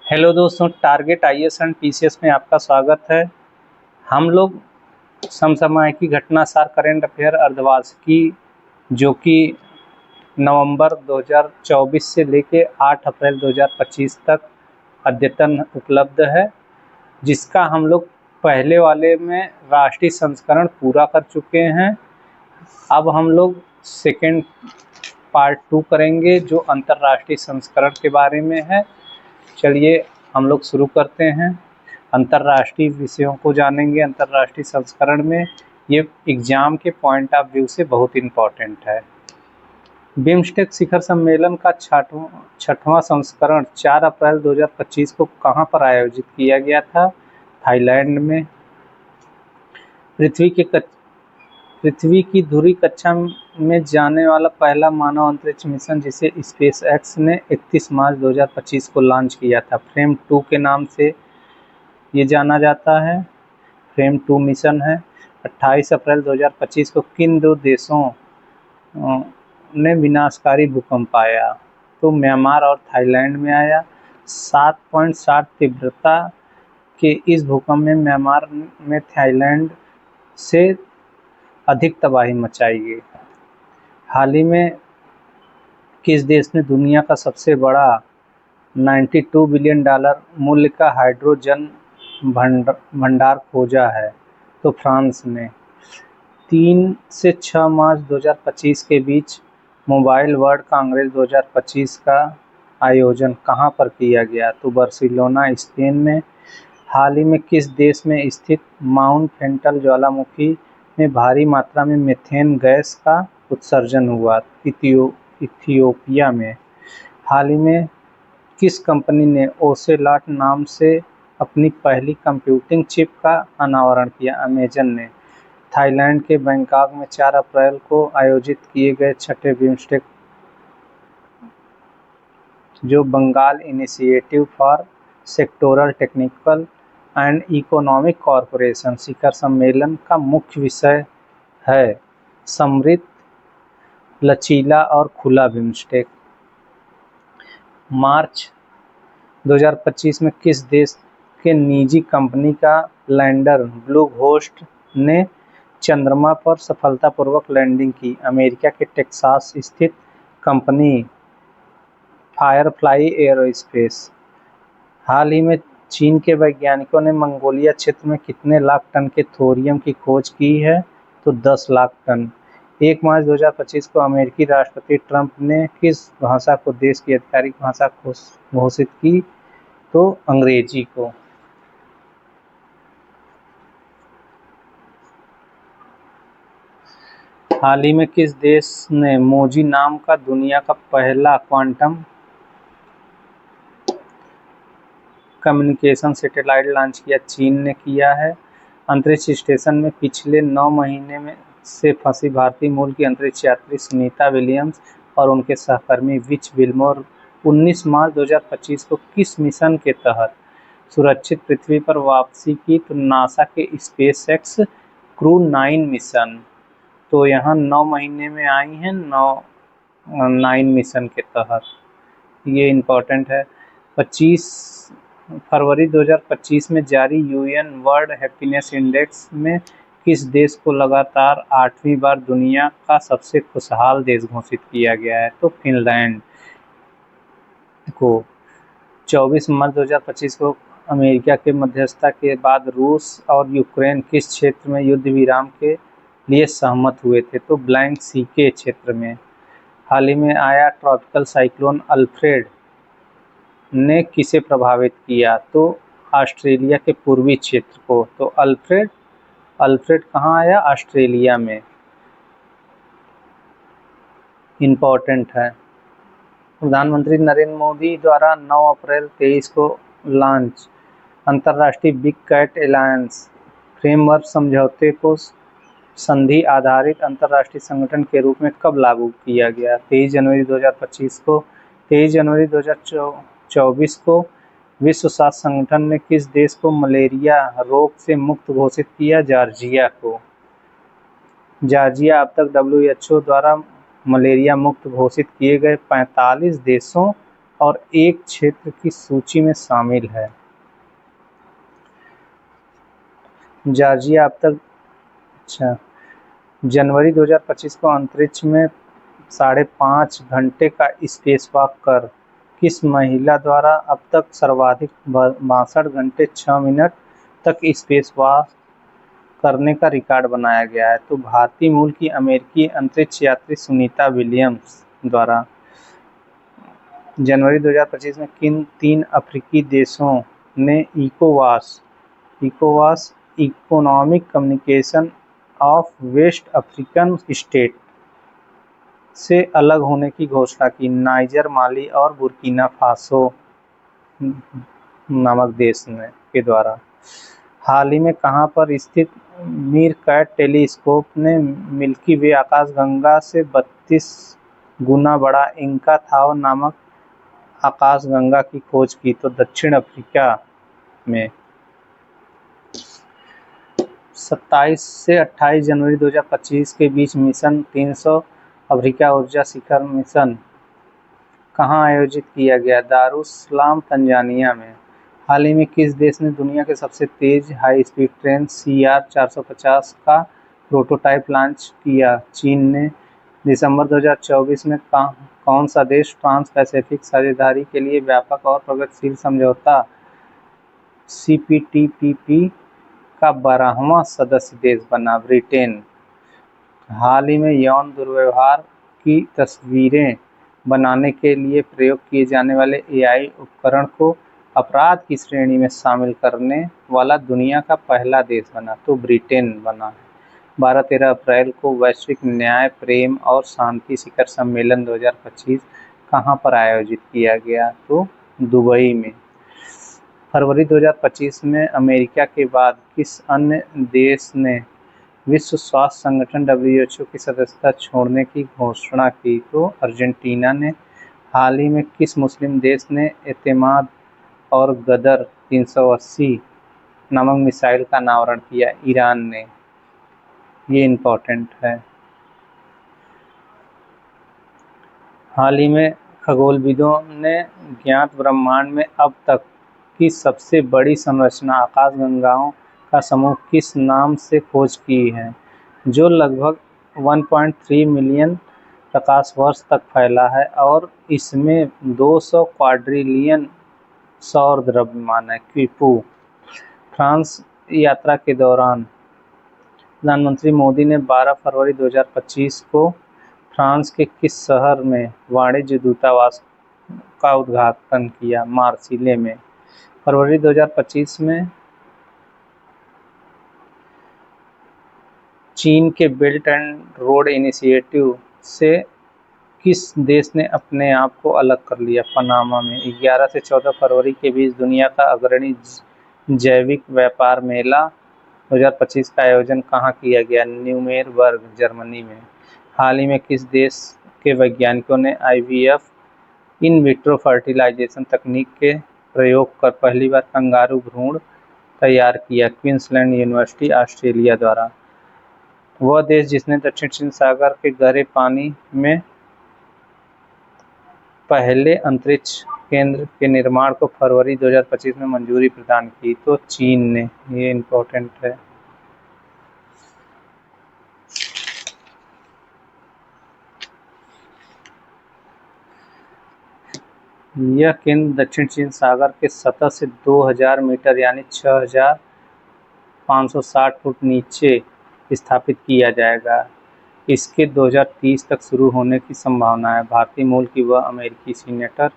Hello दोस्तों, target IAS and PCS में आपका स्वागत है। हम लोग समसामयिकी घटनासार करेंट अफेयर अर्धवार्षिकी जो कि नवंबर 2024 से लेके 8 अप्रैल 2025 तक अद्यतन उपलब्ध है, जिसका हम लोग पहले वाले में राष्ट्रीय संस्करण पूरा कर चुके हैं। अब हम लोग सेकेंड पार्ट 2 करेंगे जो अंतर्राष्ट्रीय संस्करण के बारे में है। चलिए हम लोग शुरू करते हैं। अंतर्राष्ट्रीय विषयों को जानेंगे। अंतर्राष्ट्रीय संस्करण में ये एग्जाम के पॉइंट ऑफ व्यू से बहुत इम्पोर्टेंट है। बिम्स्टेक शिखर सम्मेलन का छठवां संस्करण 4 अप्रैल 2025 को कहां पर आयोजित किया गया था? थाईलैंड में। पृथ्वी की धुरी कक्षा में जाने वाला पहला मानव अंतरिक्ष मिशन जिसे स्पेस एक्स ने 31 मार्च 2025 को लॉन्च किया था, फ्रेम 2 के नाम से ये जाना जाता है। फ्रेम 2 मिशन है। 28 अप्रैल 2025 को किन दो देशों ने विनाशकारी भूकंप आया? तो म्यांमार और थाईलैंड में आया। 7.7 तीव्रता के इस भूकंप में म्यांमार में थाईलैंड से अधिक तबाही मचाई गई। हाल ही में किस देश ने दुनिया का सबसे बड़ा 92 बिलियन डॉलर मूल्य का हाइड्रोजन भंडार खोजा है? तो फ्रांस ने। 3 से 6 मार्च 2025 के बीच मोबाइल वर्ल्ड कांग्रेस 2025 का आयोजन कहां पर किया गया? तो बार्सिलोना, स्पेन में। हाल ही में किस देश में स्थित माउंट फेंटल ज्वालामुखी में भारी मात्रा में मीथेन गैस का उत्सर्जन हुआ? इथियोपिया में। हाल ही में किस कंपनी ने ओसेलॉट नाम से अपनी पहली कंप्यूटिंग चिप का अनावरण किया? अमेजन ने। थाईलैंड के बैंकॉक में 4 अप्रैल को आयोजित किए गए छठे बिम्स्टेक जो Bengal initiative for sectoral technical and economic corporation शिखर सम्मेलन का मुख्य विषय है समृद्ध, लचीला और खुला बिम्स्टेक। मार्च 2025 में किस देश के निजी कंपनी का लैंडर ब्लू घोस्ट ने चंद्रमा पर सफलतापूर्वक लैंडिंग की? अमेरिका के टेक्सास स्थित कंपनी फायरफ्लाई एरोस्पेस। हाल ही में चीन के वैज्ञानिकों ने मंगोलिया क्षेत्र में कितने लाख टन के थोरियम की खोज की है? तो 10 लाख टन। 1 मार्च 2025 को अमेरिकी राष्ट्रपति ट्रंप ने किस भाषा को देश की आधिकारिक भाषा घोषित की? तो अंग्रेजी को। हाल ही में किस देश ने मोजी नाम का दुनिया का पहला क्वांटम कम्युनिकेशन सैटेलाइट लॉन्च किया? चीन ने किया है। अंतरिक्ष स्टेशन में पिछले 9 महीने में से फंसी भारतीय मूल की अंतरिक्ष यात्री सुनीता विलियम्स और उनके सहकर्मी विच विल्मोर 19 मार्च 2025 को किस मिशन के तहत सुरक्षित पृथ्वी पर वापसी की? तो नासा के स्पेसएक्स क्रू 9 मिशन। तो यहाँ 9 महीने में आई हैं 9 मिशन के तहत, ये इम्पोर्टेंट है। 25 फरवरी 2025 में जारी यूएन वर्ल्ड हैप्पीनेस इंडेक्स में किस देश को लगातार 8वीं बार दुनिया का सबसे खुशहाल देश घोषित किया गया है? तो फिनलैंड को। 24 मार्च 2025 को अमेरिका के मध्यस्थता के बाद रूस और यूक्रेन किस क्षेत्र में युद्ध विराम के लिए सहमत हुए थे? तो ब्लैंक सी के क्षेत्र में। हाल ही में आया ट्रॉपिकल साइक्लोन अल्फ्रेड ने किसे प्रभावित किया? तो ऑस्ट्रेलिया के पूर्वी क्षेत्र को। तो अल्फ्रेड कहाँ आया? ऑस्ट्रेलिया में। इम्पोर्टेंट है। प्रधानमंत्री नरेंद्र मोदी द्वारा 9 अप्रैल 23 को लॉन्च अंतर्राष्ट्रीय बिग कैट अलायंस फ्रेमवर्क समझौते को संधि आधारित अंतर्राष्ट्रीय संगठन के रूप में कब लागू किया गया? 23 जनवरी 2025 को। 23 जनवरी 2024 को विश्व स्वास्थ्य संगठन ने किस देश को मलेरिया रोग से मुक्त घोषित किया? जॉर्जिया को। जॉर्जिया अब तक WHO द्वारा मलेरिया मुक्त घोषित किए गए 45 देशों और एक क्षेत्र की सूची में शामिल है। जॉर्जिया अब तक जनवरी 2025 को अंतरिक्ष में 5.5 घंटे का स्पेसवॉक कर किस महिला द्वारा अब तक सर्वाधिक 62 घंटे 6 मिनट तक स्पेसवॉक करने का रिकॉर्ड बनाया गया है? तो भारतीय मूल की अमेरिकी अंतरिक्ष यात्री सुनीता विलियम्स द्वारा। जनवरी 2025 में किन 3 अफ्रीकी देशों ने इकोवास economic communication of west African state से अलग होने की घोषणा की? नाइजर, माली और बुर्किना फासो नामक देश के द्वारा। हाल ही में कहां पर स्थित मीरकैट टेलीस्कोप ने मिल्की वे आकाशगंगा से 32 गुना बड़ा इंका थाव नामक आकाशगंगा की खोज की? तो दक्षिण अफ्रीका में। 27 से 28 जनवरी 2025 के बीच मिशन 300 अफ्रीका ऊर्जा शिखर मिशन कहां आयोजित किया गया? दारुसलाम, तंजानिया में। हाल ही में किस देश ने दुनिया के सबसे तेज हाई स्पीड ट्रेन CR-450 का प्रोटोटाइप लॉन्च किया? चीन ने। दिसंबर 2024 में कौन सा देश ट्रांस पैसिफिक साझेदारी के लिए व्यापक और प्रगतिशील समझौता CPTPP का 12वां सदस्य देश बना? ब्रिटेन। हाल ही में यौन दुर्व्यवहार की तस्वीरें बनाने के लिए प्रयोग किए जाने वाले AI उपकरण को अपराध की श्रेणी में शामिल करने वाला दुनिया का पहला देश बना? तो ब्रिटेन बना है। 12-13 अप्रैल को वैश्विक न्याय, प्रेम और शांति शिखर सम्मेलन 2025 कहां पर आयोजित किया गया? तो दुबई में। फरवरी 2025 में अमेरिका के बाद किस अन्य देश ने विश्व स्वास्थ्य संगठन WHO की सदस्यता छोड़ने की घोषणा की? तो अर्जेंटीना ने। हाल ही में किस मुस्लिम देश ने एतेमाद और गदर 380 नामक मिसाइल का अनावरण किया? ईरान ने। ये इम्पोर्टेंट है। हाल ही में खगोलविदों ने ज्ञात ब्रह्मांड में अब तक की सबसे बड़ी संरचना आकाशगंगाओं का समूह किस नाम से खोज की है? जो लगभग 1.3 मिलियन प्रकाश वर्ष तक फैला है और इसमें 200 क्वाड्रिलियन सौर द्रव्यमान है। क्विपू। फ्रांस यात्रा के दौरान प्रधानमंत्री मोदी ने 12 फरवरी 2025 को फ्रांस के किस शहर में वाणिज्य दूतावास का उद्घाटन किया? मार्सिले में। फरवरी 2025 में चीन के बेल्ट एंड रोड इनिशिएटिव से किस देश ने अपने आप को अलग कर लिया? पनामा में। 11 से 14 फरवरी के बीच दुनिया का अग्रणी जैविक व्यापार मेला 2025 का आयोजन कहाँ किया गया? न्यूमेरबर्ग, जर्मनी में। हाल ही में किस देश के वैज्ञानिकों ने IVF इन विट्रो फर्टिलाइजेशन तकनीक के प्रयोग कर पहली बार कंगारू भ्रूण तैयार किया? क्वींसलैंड यूनिवर्सिटी, ऑस्ट्रेलिया द्वारा। वह देश जिसने दक्षिण चीन सागर के गहरे पानी में पहले अंतरिक्ष केंद्र के निर्माण को फरवरी 2025 में मंजूरी प्रदान की? तो चीन ने। ये इम्पोर्टेंट है। यह केंद्र दक्षिण चीन सागर के सतह से 2000 मीटर यानी 6560 फुट नीचे स्थापित किया जाएगा। इसके 2030 तक शुरू होने की संभावना है। भारतीय मूल की वह अमेरिकी सीनेटर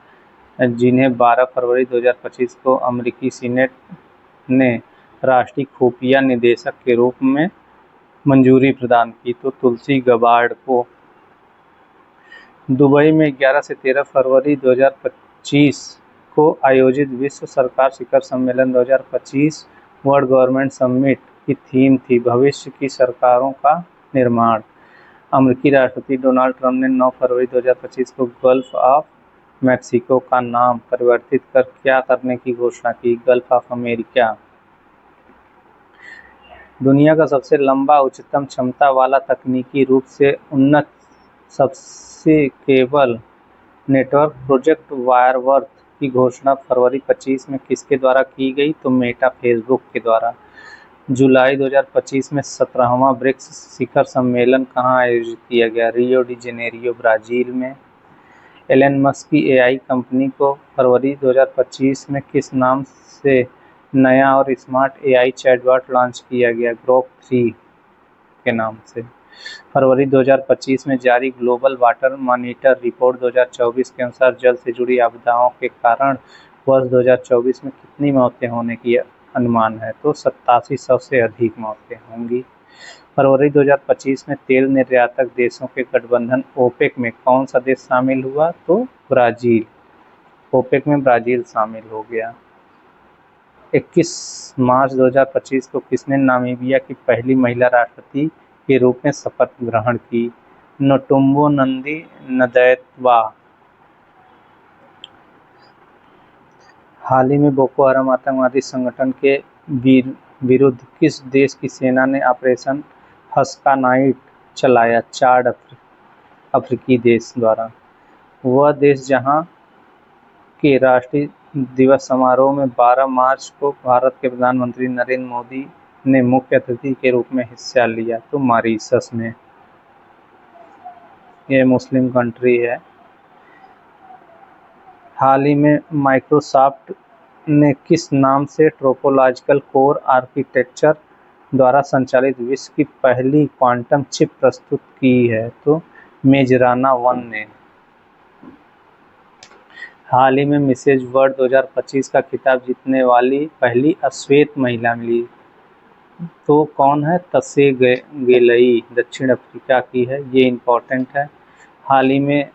जिन्हें 12 फरवरी 2025 को अमेरिकी सीनेट ने राष्ट्रीय खुफिया निदेशक के रूप में मंजूरी प्रदान की? तो तुलसी गबार्ड को। दुबई में 11 से 13 फरवरी 2025 को आयोजित विश्व सरकार शिखर सम्मेलन 2025 वर्ल्ड गवर्नमेंट समिट की थीम थी भविष्य की सरकारों का निर्माण। अमेरिकी राष्ट्रपति डोनाल्ड ट्रंप ने 9 फरवरी 2025 को गल्फ ऑफ मैक्सिको का नाम परिवर्तित कर क्या करने की घोषणा की? Gulf of America. दुनिया का सबसे लंबा उच्चतम क्षमता वाला तकनीकी रूप से उन्नत सबसे केबल नेटवर्क प्रोजेक्ट वायरवर्थ की घोषणा फरवरी 25 में किसके द्वारा की गई? तो मेटा फेसबुक के द्वारा। जुलाई 2025 में 17वां ब्रिक्स शिखर सम्मेलन कहाँ आयोजित किया गया? रियो डी जेनेरियो, ब्राजील में। एलन मस्क की एआई कंपनी को फरवरी 2025 में किस नाम से नया और स्मार्ट एआई चैटबॉट लॉन्च किया गया? ग्रोक 3 के नाम से। फरवरी 2025 में जारी ग्लोबल वाटर मॉनिटर रिपोर्ट 2024 के अनुसार जल से जुड़ी आपदाओं के कारण वर्ष 2024 में कितनी मौतें होने की अनुमान है? तो 8700 से अधिक मौतें होंगी। फरवरी 2025 में तेल निर्यातक देशों के गठबंधन ओपेक में कौन सा देश शामिल हुआ? तो ब्राज़ील। ओपेक में ब्राज़ील शामिल हो गया। 21 मार्च 2025 को किसने नामीबिया की पहली महिला राष्ट्रपति के रूप में शपथ ग्रहण की? नेटुम्बो नंदी नदैत्वा। हाल ही में बोको हराम आतंकवादी संगठन के विरुद्ध किस देश की सेना ने ऑपरेशन हस्का नाइट चलाया? चाड अफ्रीकी देश द्वारा। वह देश जहां के राष्ट्रीय दिवस समारोह में 12 मार्च को भारत के प्रधानमंत्री नरेंद्र मोदी ने मुख्य अतिथि के रूप में हिस्सा लिया? तो मॉरिशस में। यह मुस्लिम कंट्री है। हाल ही में माइक्रोसॉफ्ट ने किस नाम से टोपोलॉजिकल कोर आर्किटेक्चर द्वारा संचालित विश्व की पहली क्वांटम चिप प्रस्तुत की है? तो मेजराना 1 ने। हाल ही में मिसेज वर्ल्ड 2025 का खिताब जीतने वाली पहली अश्वेत महिला मिली, तो कौन है? तसे गेलई, दक्षिण अफ्रीका की है। ये इम्पोर्टेंट है। हाल ही में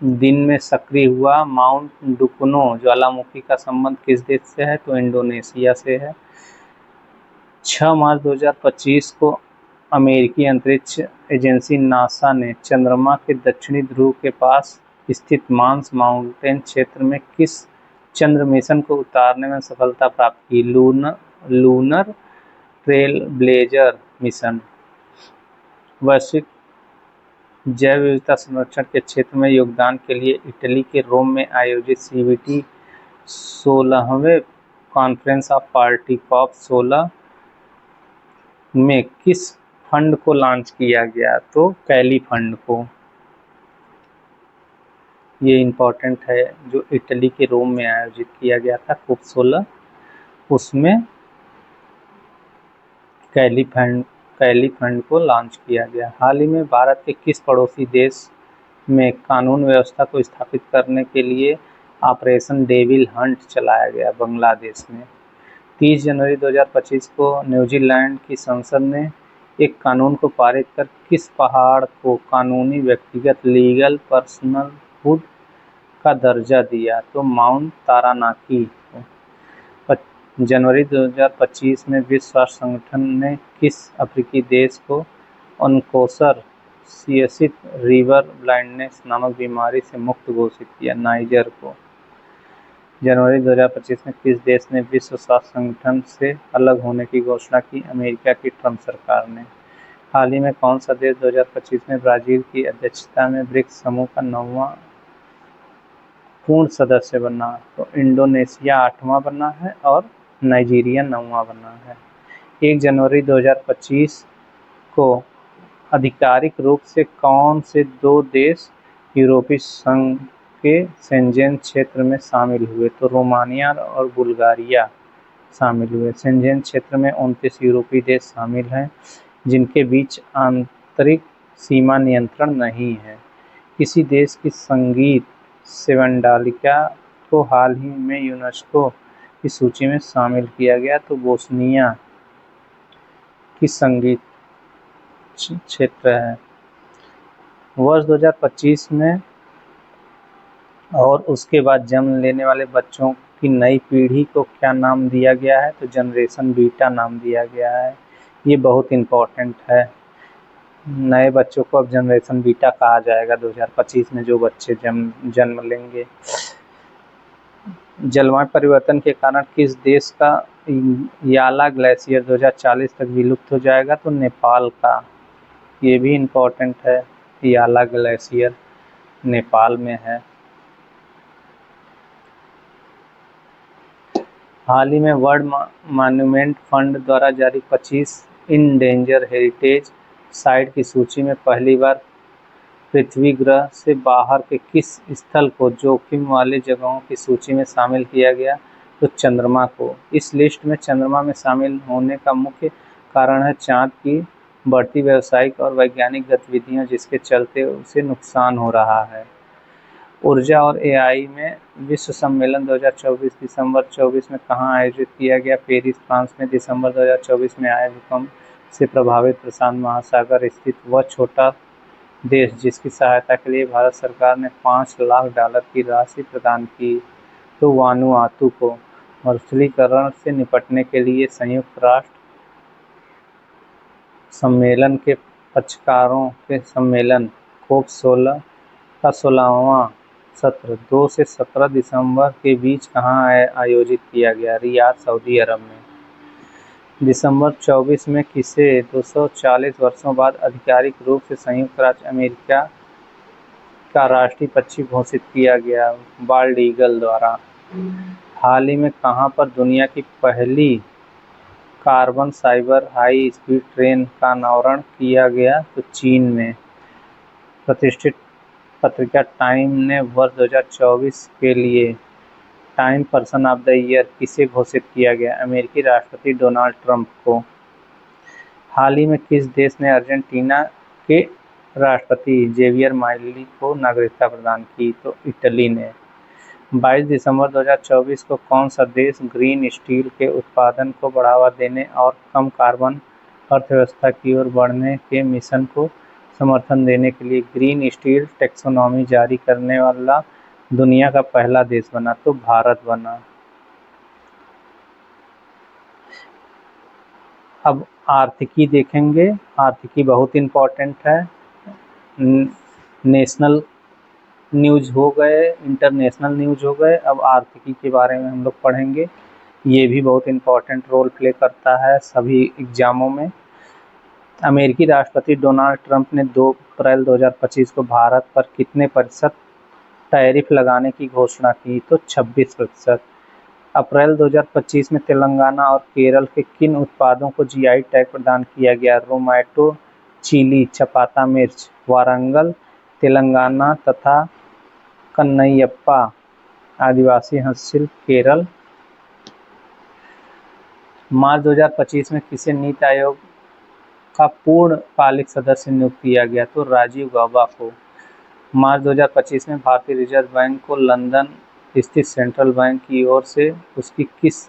दिन में सक्रिय हुआ माउंट डुकनो ज्वालामुखी का संबंध किस देश से है? तो इंडोनेशिया से है। 6 मार्च 2025 को अमेरिकी अंतरिक्ष एजेंसी नासा ने चंद्रमा के दक्षिणी ध्रुव के पास स्थित मार्स माउंटेन क्षेत्र में किस चंद्र मिशन को उतारने में सफलता प्राप्त की? Lunar trail blazer mission. वैश्विक जैव विविधता संरक्षण के क्षेत्र में योगदान के लिए इटली के रोम में आयोजित CBT 16वें कॉन्फ्रेंस ऑफ पार्टी COP16 में किस फंड को लॉन्च किया गया? तो कैली फंड को। ये इम्पोर्टेंट है, जो इटली के रोम में आयोजित किया गया था COP16, उसमें कैली फंड को लॉन्च किया गया। हाल ही में भारत के किस पड़ोसी देश में कानून व्यवस्था को स्थापित करने के लिए ऑपरेशन डेविल हंट चलाया गया? बांग्लादेश में। 30 जनवरी 2025 को न्यूजीलैंड की संसद ने एक कानून को पारित कर किस पहाड़ को कानूनी व्यक्तिगत लीगल पर्सनलहुड का दर्जा दिया? तो माउंट तारानाकी। जनवरी 2025 में विश्व स्वास्थ्य संगठन ने किस अफ्रीकी देश को अनकोसर-सियसित रिवर ब्लाइंडनेस नामक बीमारी से मुक्त घोषित किया? नाइजर को। जनवरी 2025 में किस देश ने विश्व स्वास्थ्य संगठन से अलग होने की घोषणा की? अमेरिका की ट्रंप सरकार ने। हाल ही में कौन सा देश 2025 में ब्राज़ील की अध्यक्षता में ब्रिक्स समूह का 9वां पूर्ण सदस्य बना? तो इंडोनेशिया 8वां बना है और नाइजीरिया 9वां बना है। 1 जनवरी 2025 को आधिकारिक रूप से कौन से 2 देश यूरोपीय संघ के शेंजेन क्षेत्र में शामिल हुए? तो रोमानिया और बुल्गारिया शामिल हुए। शेंजेन क्षेत्र में 29 यूरोपीय देश शामिल हैं, जिनके बीच आंतरिक सीमा नियंत्रण नहीं है। किसी देश की संगीत सेवंडालिका को हाल ही में यूनेस्को की सूची में शामिल किया गया? तो बोस्निया की संगीत क्षेत्र है। वर्ष 2025 में और उसके बाद जन्म लेने वाले बच्चों की नई पीढ़ी को क्या नाम दिया गया है? तो जनरेशन बीटा नाम दिया गया है। ये बहुत इम्पोर्टेंट है। नए बच्चों को अब जनरेशन बीटा कहा जाएगा 2025 में जो बच्चे जन्म लेंगे। जलवायु परिवर्तन के कारण किस देश का याला ग्लेशियर 2040 तक विलुप्त हो जाएगा? तो नेपाल का। ये भी इम्पोर्टेंट है, याला ग्लेशियर। नेपाल में है। हाल ही में वर्ल्ड मॉन्यूमेंट फंड द्वारा जारी 25 इंडेंजर हेरिटेज साइट की सूची में पहली बार पृथ्वी ग्रह से बाहर के किस स्थल को जोखिम वाली जगहों की सूची में शामिल किया गया? तो चंद्रमा को। इस लिस्ट में चंद्रमा में शामिल होने का मुख्य कारण है चाँद की बढ़ती व्यावसायिक और वैज्ञानिक गतिविधियां, जिसके चलते उसे नुकसान हो रहा है। ऊर्जा और एआई में विश्व सम्मेलन 2024 दिसंबर 24 में कहाँ आयोजित किया गया? पेरिस, फ्रांस में। दिसंबर 2024 में आए भूकंप से प्रभावित प्रशांत महासागर स्थित वह छोटा देश जिसकी सहायता के लिए भारत सरकार ने $5 लाख की राशि प्रदान की, तो वानुआतू को। मरुस्थलीकरण से निपटने के लिए संयुक्त राष्ट्र सम्मेलन के पक्षकारों के सम्मेलन COP16 का 16वां सत्र 2 से 17 दिसंबर के बीच कहाँ आयोजित किया गया? रियाद, सऊदी अरब में। दिसंबर 24 में किसे 240 वर्षों बाद आधिकारिक रूप से संयुक्त राज्य अमेरिका का राष्ट्रीय पक्षी घोषित किया गया? बाल्ड ईगल द्वारा। हाल ही में कहाँ पर दुनिया की पहली carbon fibre high speed train का अनावरण किया गया? तो चीन में। प्रतिष्ठित पत्रिका टाइम ने वर्ष 2024 के लिए time person of the year किसे घोषित किया गया? अमेरिकी राष्ट्रपति डोनाल्ड ट्रंप को। हाल ही में किस देश ने अर्जेंटीना के राष्ट्रपति जेवियर मिलेई को नागरिकता प्रदान की? तो इटली ने। 22 दिसंबर 2024 को कौन सा देश ग्रीन स्टील के उत्पादन को बढ़ावा देने और कम कार्बन अर्थव्यवस्था की ओर बढ़ने के मिशन को समर्थन देने के लिए ग्रीन स्टील टैक्सोनॉमी जारी करने वाला दुनिया का पहला देश बना? तो भारत बना। अब आर्थिकी देखेंगे। आर्थिकी बहुत इम्पोर्टेंट है। नेशनल न्यूज़ हो गए, इंटरनेशनल न्यूज़ हो गए, अब आर्थिकी के बारे में हम लोग पढ़ेंगे। ये भी बहुत इम्पोर्टेंट रोल प्ले करता है सभी एग्जामों में। अमेरिकी राष्ट्रपति डोनाल्ड ट्रंप ने 2 अप्रैल 2025 को भारत पर कितने प्रतिशत टैरिफ लगाने की घोषणा की? तो 26%। अप्रैल 2025 में तेलंगाना और केरल के किन उत्पादों को जीआई टैग प्रदान किया गया? रोमेटो चिली, चपाता मिर्च। वारंगल तेलंगाना तथा कन्नैयप्पा आदिवासी हस्तशिल्प केरल। मार्च 2025 में किसे नीति आयोग का पूर्णकालिक सदस्य नियुक्त किया गया? तो राजीव गौबा को। मार्च 2025 में भारतीय रिजर्व बैंक को लंदन स्थित सेंट्रल बैंक की ओर से उसकी किस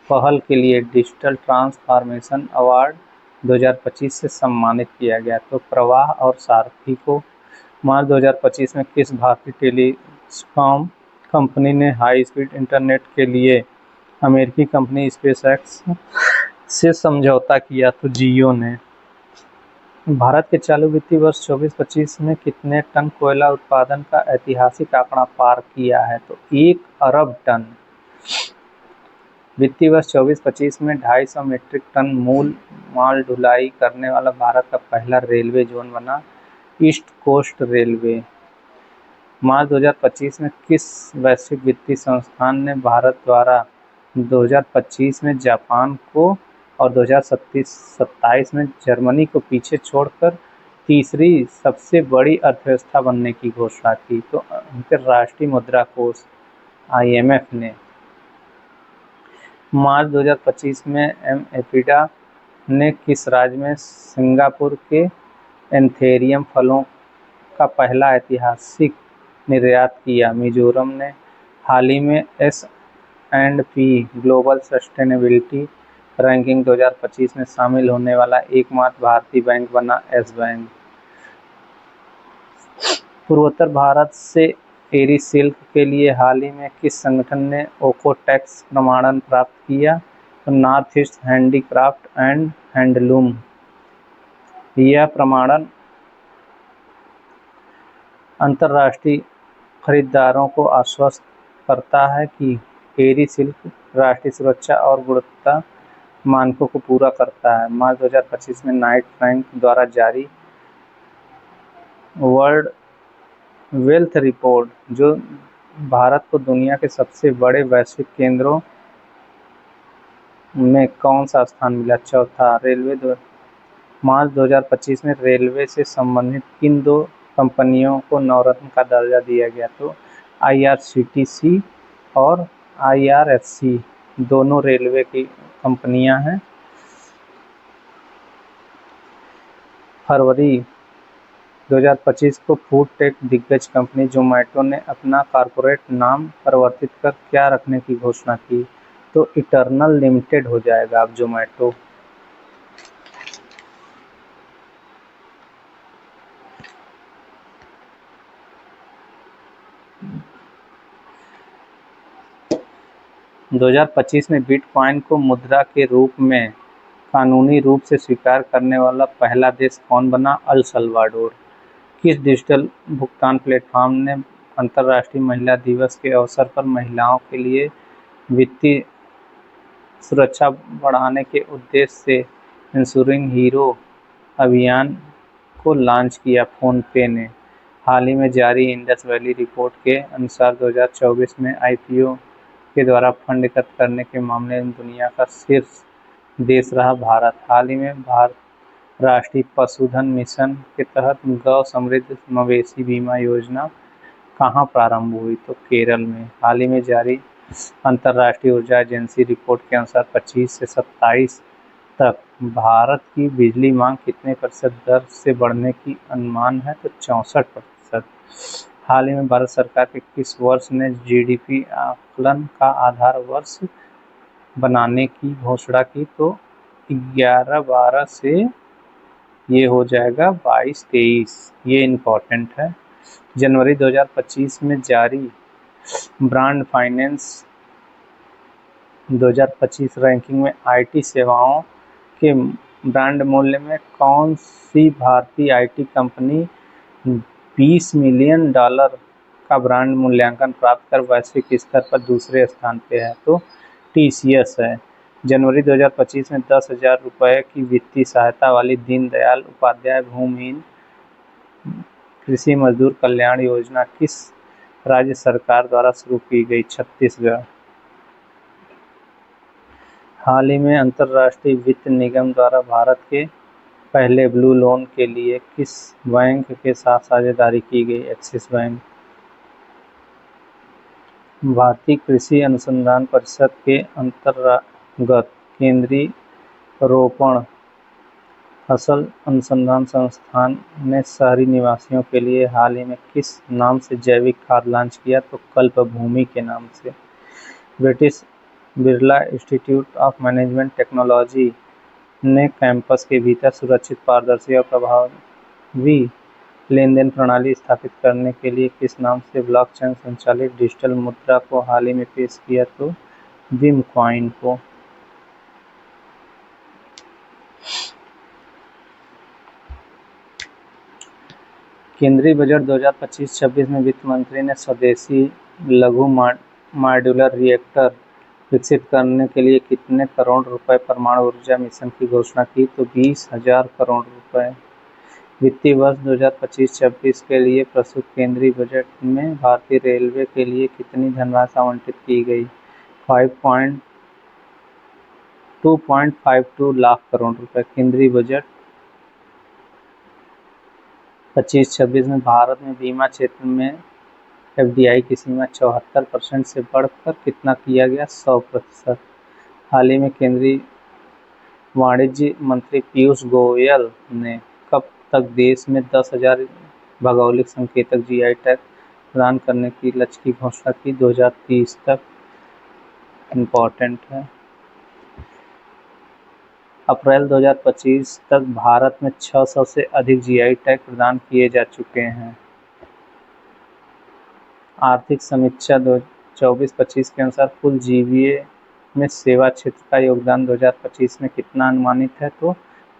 पहल के लिए डिजिटल ट्रांसफॉर्मेशन अवार्ड 2025 से सम्मानित किया गया? तो प्रवाह और सारथी को। मार्च 2025 में किस भारतीय टेलीकॉम कंपनी ने हाई स्पीड इंटरनेट के लिए अमेरिकी कंपनी स्पेसएक्स से समझौता किया? तो जियो ने। भारत के चालू वित्तीय वर्ष 24-25 में कितने टन कोयला उत्पादन का ऐतिहासिक आंकड़ा पार किया है? तो 1 अरब टन। वित्तीय वर्ष 24-25 में 250 मीट्रिक टन मूल माल ढुलाई करने वाला भारत का पहला रेलवे जोन बना, ईस्ट कोस्ट रेलवे। मार्च 2025 में किस वैश्विक वित्तीय संस्थान ने भारत द्वारा 2025 में जापान को और 2027 में जर्मनी को पीछे छोड़कर तीसरी सबसे बड़ी अर्थव्यवस्था बनने की घोषणा की? तो अंतर्राष्ट्रीय मुद्रा कोष IMF ने। मार्च 2025 में एपिडा ने किस राज्य में सिंगापुर के एंथेरियम फलों का पहला ऐतिहासिक निर्यात किया? मिजोरम ने। हाल ही में S&P ग्लोबल सस्टेनेबिलिटी रैंकिंग 2025 में शामिल होने वाला एकमात्र भारतीय बैंक बना, एस बैंक। पूर्वोत्तर भारत से एरी सिल्क के लिए हाल ही में किस संगठन ने ओकोटेक्स प्रमाणन प्राप्त किया? तो north east handicraft and handloom. यह प्रमाणन अंतर्राष्ट्रीय खरीदारों को आश्वस्त करता है कि एरी सिल्क राष्ट्रीय सुरक्षा और गुणवत्ता मानकों को पूरा करता है। मार्च 2025 में नाइट फ्रैंक द्वारा जारी वर्ल्ड वेल्थ रिपोर्ट जो भारत को दुनिया के सबसे बड़े वैश्विक केंद्रों में कौन सा स्थान मिला? चौथा। मार्च 2025 में रेलवे से संबंधित किन दो कंपनियों को नवरत्न का दर्जा दिया गया? तो IRCTC और IRFC दोनों रेलवे की कंपनियां हैं। फरवरी 2025 को फूड टेक दिग्गज कंपनी जोमेटो ने अपना कॉर्पोरेट नाम परिवर्तित कर क्या रखने की घोषणा की? तो इटर्नल लिमिटेड हो जाएगा अब जोमेटो। दो 2025 में बिटकॉइन को मुद्रा के रूप में कानूनी रूप से स्वीकार करने वाला पहला देश कौन बना? El Salvador. किस डिजिटल भुगतान प्लेटफॉर्म ने अंतर्राष्ट्रीय महिला दिवस के अवसर पर महिलाओं के लिए वित्तीय सुरक्षा बढ़ाने के उद्देश्य से इंश्योरिंग हीरो अभियान को लॉन्च किया? फोनपे ने। हाल ही में जारी इंडस वैली रिपोर्ट के अनुसार 2024 में IPO के द्वारा फंड एकत्र करने के मामले में दुनिया का शीर्ष देश रहा भारत। हाल ही में भारत राष्ट्रीय पशुधन मिशन के तहत गौ समृद्ध मवेशी बीमा योजना कहाँ प्रारंभ हुई? तो केरल में। हाल ही में जारी अंतर्राष्ट्रीय ऊर्जा एजेंसी रिपोर्ट के अनुसार 25 से 27 तक भारत की बिजली मांग कितने प्रतिशत दर से बढ़ने की अनुमान है? तो 64%। हाल ही में भारत सरकार के किस वर्ष ने GDP आकलन का आधार वर्ष बनाने की घोषणा की? तो 11-12 से ये हो जाएगा 22-23। ये इम्पोर्टेंट है। जनवरी 2025 में जारी ब्रांड फाइनेंस 2025 रैंकिंग में IT सेवाओं के ब्रांड मूल्य में कौन सी भारतीय IT कंपनी $20 मिलियन का ब्रांड मूल्यांकन प्राप्त कर वैश्विक स्तर पर दूसरे स्थान पे है? तो TCS है। जनवरी 2025 में 10,000 रुपये की वित्तीय सहायता वाली दीनदयाल उपाध्याय भूमिहीन कृषि मजदूर कल्याण योजना किस राज्य सरकार द्वारा शुरू की गई? छत्तीसगढ़। हाल ही में अंतर्राष्ट्रीय वित्त निगम द्वारा भारत के पहले ब्लू लोन के लिए किस बैंक के साथ साझेदारी की गई? Axis bank. भारतीय कृषि अनुसंधान परिषद के अंतर्गत केंद्रीय रोपण फसल अनुसंधान संस्थान ने शहरी निवासियों के लिए हाल ही में किस नाम से जैविक खाद लॉन्च किया? तो कल्पभूमि के नाम से। British Birla institute of management technology ने कैंपस के भीतर सुरक्षित, पारदर्शी और प्रभावी लेनदेन प्रणाली स्थापित करने के लिए किस नाम से ब्लॉकचेन संचालित डिजिटल मुद्रा को हाल ही में पेश किया? तो बिटकॉइन को। केंद्रीय बजट 2025-26 में वित्त मंत्री ने स्वदेशी लघु मॉड्यूलर रिएक्टर विकसित करने के लिए कितने करोड़ रुपए परमाणु ऊर्जा मिशन की घोषणा की? तो 20,000 करोड़ रुपए। वित्तीय वर्ष 2025-26 के लिए प्रस्तुत केंद्रीय बजट में भारतीय रेलवे के लिए कितनी धनराशि आवंटित की गई? 2.52 लाख करोड़ रुपए। केंद्रीय बजट 25-26 में भारत में बीमा क्षेत्र में FDI की सीमा 74% से बढ़कर कितना किया गया? 100%। हाल ही में केंद्रीय वाणिज्य मंत्री पीयूष गोयल ने कब तक देश में 10,000 भौगोलिक संकेतक GI टैग प्रदान करने की लक्ष्य की घोषणा की? 2030 तक। इम्पोर्टेंट है। अप्रैल 2025 तक भारत में 600 से अधिक GI टैग प्रदान किए जा चुके हैं। आर्थिक समीक्षा 24-25 के अनुसार कुल GVA में सेवा क्षेत्र का योगदान 2025 में कितना अनुमानित है? तो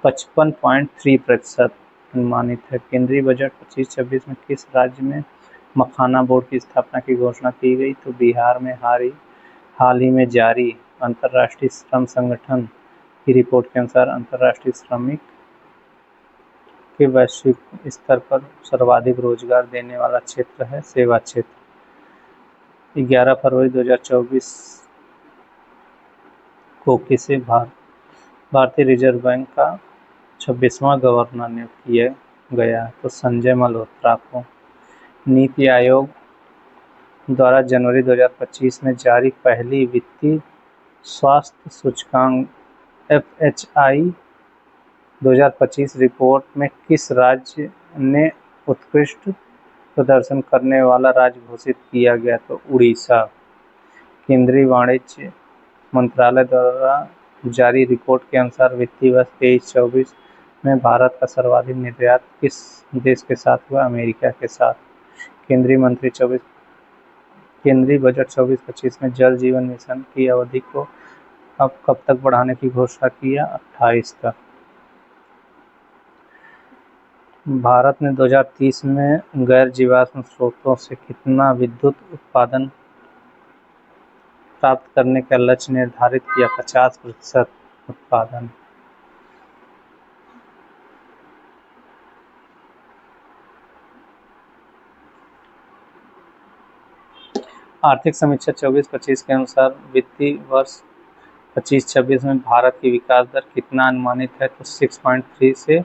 55.3% अनुमानित है। केंद्रीय बजट 25-26 में किस राज्य में मखाना बोर्ड की स्थापना की घोषणा की गई? तो बिहार में। हाल ही में जारी अंतर्राष्ट्रीय श्रम संगठन की रिपोर्ट के अनुसार अंतर्राष्ट्रीय श्रमिक के वैश्विक स्तर पर सर्वाधिक रोजगार देने वाला क्षेत्र है सेवा क्षेत्र। 11 फरवरी 2024 को किसे भारतीय रिजर्व बैंक का 26वां गवर्नर नियुक्त किया गया? तो संजय मल्होत्रा को। नीति आयोग द्वारा जनवरी 2025 में जारी पहली वित्तीय स्वास्थ्य सूचकांक FHI 2025 रिपोर्ट में किस राज्य ने उत्कृष्ट प्रदर्शन करने वाला राज्य घोषित किया गया? तो उड़ीसा। केंद्रीय वाणिज्य मंत्रालय द्वारा जारी रिपोर्ट के अनुसार वित्तीय वर्ष 23-24 में भारत का सर्वाधिक निर्यात किस देश के साथ हुआ? अमेरिका के साथ। केंद्रीय बजट 24-25 में जल जीवन मिशन की अवधि को अब कब तक बढ़ाने की घोषणा किया? 28 तक। भारत ने 2030 में गैर जीवाश्म स्रोतों से कितना विद्युत उत्पादन प्राप्त करने का लक्ष्य निर्धारित किया? 50% उत्पादन। आर्थिक समीक्षा 24-25 के अनुसार वित्तीय वर्ष 25-26 में भारत की विकास दर कितना अनुमानित है? तो 6.3 से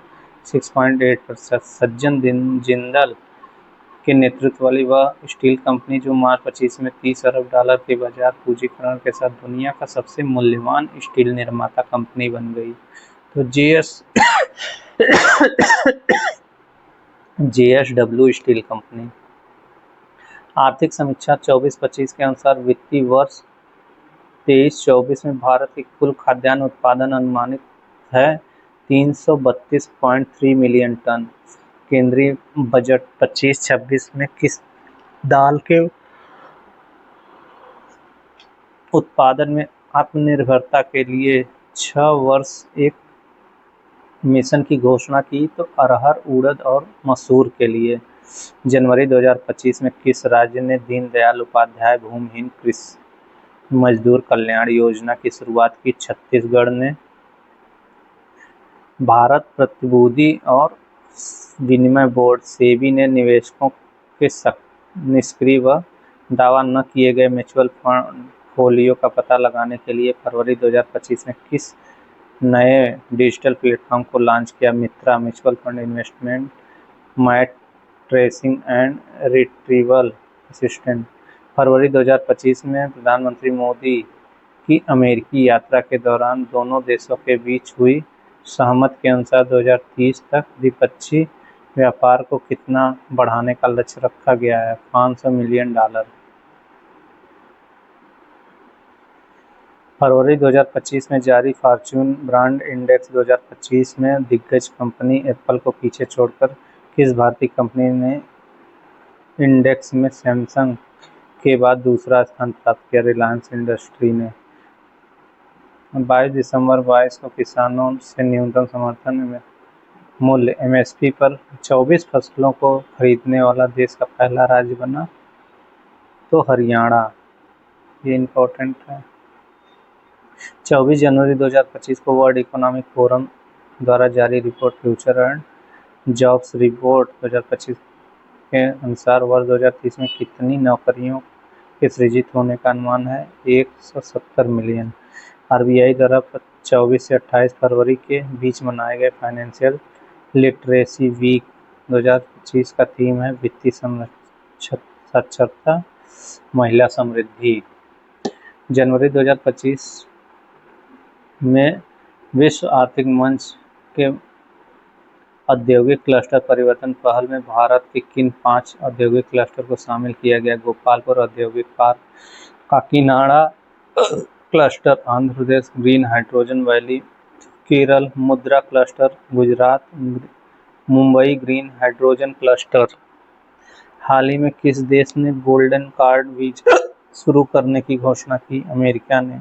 6.8%। सज्जन जिंदल के नेतृत्व वाली वह स्टील कंपनी जो मार्च 25 में $30 अरब के बाजार पूंजीकरण के साथ दुनिया का सबसे मूल्यवान स्टील निर्माता कंपनी बन गई। तो JSW स्टील कंपनी। आर्थिक समीक्षा 24-25 के अनुसार वित्तीय वर्ष 23-24 में भारत की कुल खाद्यान्न उत्पादन अनुमानित है 332.3 मिलियन टन। केंद्रीय बजट 25-26 में किस दाल के उत्पादन में आत्मनिर्भरता के लिए 6 वर्ष एक मिशन की घोषणा की? तो अरहर, उड़द और मसूर के लिए। जनवरी 2025 में किस राज्य ने दीनदयाल उपाध्याय भूमिहीन कृषि मजदूर कल्याण योजना की शुरुआत की? छत्तीसगढ़ ने। भारत प्रतिभूति और विनिमय बोर्ड सेबी ने निवेशकों के निष्क्रिय व दावा न किए गए म्यूचुअल पोर्टफोलियो का पता लगाने के लिए फरवरी 2025 में किस नए डिजिटल प्लेटफॉर्म को लॉन्च किया? मित्रा म्यूचुअल फंड इन्वेस्टमेंट मैट ट्रेसिंग एंड रिट्रीवल असिस्टेंट। फरवरी 2025 में प्रधानमंत्री मोदी की अमेरिकी यात्रा के दौरान दोनों देशों के बीच हुई सहमति के अनुसार 2030 तक द्विपक्षीय व्यापार को कितना बढ़ाने का लक्ष्य रखा गया है? $500 मिलियन। फरवरी 2025 में जारी फॉर्च्यून ब्रांड इंडेक्स 2025 में दिग्गज कंपनी एप्पल को पीछे छोड़कर किस भारतीय कंपनी ने इंडेक्स में सैमसंग के बाद दूसरा स्थान प्राप्त किया? रिलायंस इंडस्ट्री ने। 22 दिसंबर 22 को किसानों से न्यूनतम समर्थन मूल्य MSP पर 24 फसलों को खरीदने वाला देश का पहला राज्य बना? तो हरियाणा। ये इम्पोर्टेंट है। 24 जनवरी 2025 को वर्ल्ड इकोनॉमिक फोरम द्वारा जारी report future and jobs report 2025 के अनुसार वर्ष 2030 में कितनी नौकरियों के सृजित होने का अनुमान है? 170 मिलियन। RBI द्वारा 24 से 28 फरवरी के बीच मनाए गए फाइनेंशियल लिटरेसी वीक 2025 का थीम है वित्तीय साक्षरता महिला समृद्धि। जनवरी 2025 में विश्व आर्थिक मंच के औद्योगिक क्लस्टर परिवर्तन पहल में भारत के किन 5 औद्योगिक क्लस्टर को शामिल किया गया? गोपालपुर औद्योगिक park, Kakinada cluster Andhra Pradesh, green hydrogen valley Kerala, Mundra cluster Gujarat, Mumbai green hydrogen cluster. हाल ही में किस देश ने गोल्डन कार्ड वीजा शुरू करने की घोषणा की? अमेरिका ने।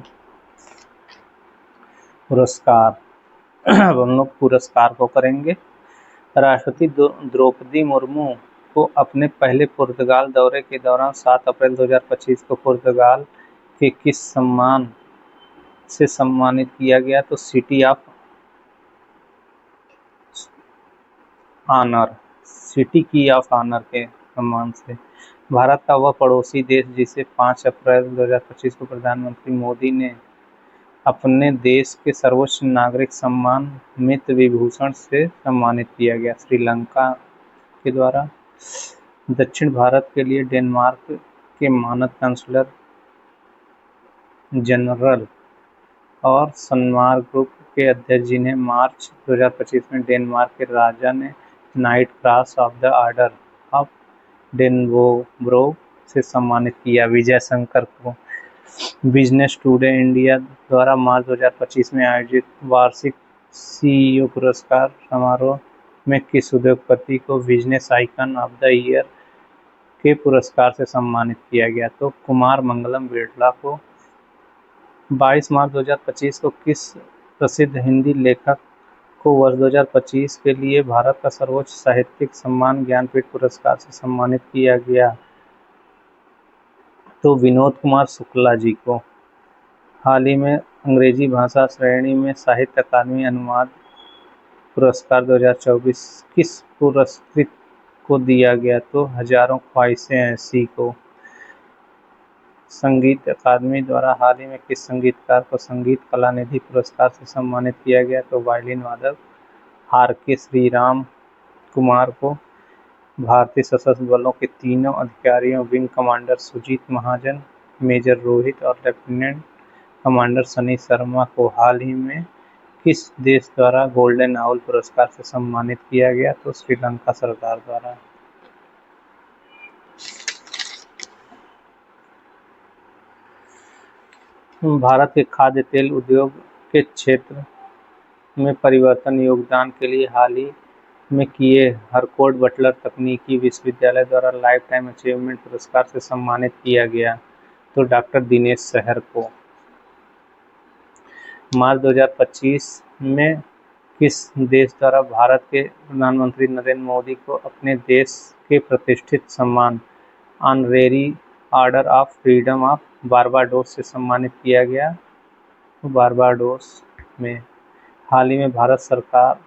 पुरस्कार। अब हम लोग पुरस्कार को करेंगे। राष्ट्रपति द्रौपदी मुर्मू को अपने पहले पुर्तगाल दौरे के दौरान 7 अप्रैल 2025 को पुर्तगाल के किस सम्मान से सम्मानित किया गया? तो सिटी ऑफ ऑनर, सिटी की ऑफ ऑनर के सम्मान से। भारत का वह पड़ोसी देश जिसे 5 अप्रैल 2025 को प्रधानमंत्री मोदी ने अपने देश के सर्वोच्च नागरिक सम्मान मित्र विभूषण से सम्मानित किया गया। श्रीलंका के द्वारा। दक्षिण भारत के लिए डेनमार्क के मानद काउंसलर जनरल और सनमार ग्रुप के अध्यक्ष, जिन्हें मार्च 2025 में डेनमार्क के राजा ने knight cross of the order of Dannebrog से सम्मानित किया। विजय शंकर को बिजनेस टुडे इंडिया द्वारा मार्च 2025 में आयोजित वार्षिक सीईओ पुरस्कार समारोह में किस उद्योगपति को business icon of the year के पुरस्कार से सम्मानित किया गया? तो कुमार मंगलम बिरला को। 22 मार्च 2025 को किस प्रसिद्ध हिंदी लेखक को वर्ष 2025 के लिए भारत का सर्वोच्च साहित्यिक सम्मान ज्ञानपीठ पुरस्कार से सम्मानित किया गया? तो विनोद कुमार शुक्ला जी को। हाल ही में अंग्रेजी भाषा श्रेणी में साहित्य अकादमी अनुवाद पुरस्कार 2024 किस पुरस्कृत को दिया गया? तो हजारों ख्वाहिशें ऐसी को। संगीत अकादमी द्वारा हाल ही में किस संगीतकार को संगीत कला निधि पुरस्कार से सम्मानित किया गया? तो वायलिन वादक R.K. श्रीराम कुमार को। भारतीय सशस्त्र बलों के तीनों अधिकारियों विंग कमांडर सुजीत महाजन, मेजर रोहित और लेफ्टिनेंट कमांडर सनी शर्मा को हाल ही में किस देश द्वारा गोल्डन आउल पुरस्कार से सम्मानित किया गया? तो श्रीलंका सरकार द्वारा। भारत के खाद्य तेल उद्योग के क्षेत्र में परिवर्तन योगदान के लिए हाल ही में किए हरकोर्ट बटलर तकनीकी विश्वविद्यालय द्वारा लाइफ टाइम अचीवमेंट पुरस्कार से सम्मानित किया गया? तो डॉक्टर दिनेश सहर को। मार्च 2025 में किस देश द्वारा भारत के प्रधानमंत्री नरेंद्र मोदी को अपने देश के प्रतिष्ठित सम्मान honorary order of freedom of Barbados से सम्मानित किया गया? बारबाडोस में। हाल ही में भारत सरकार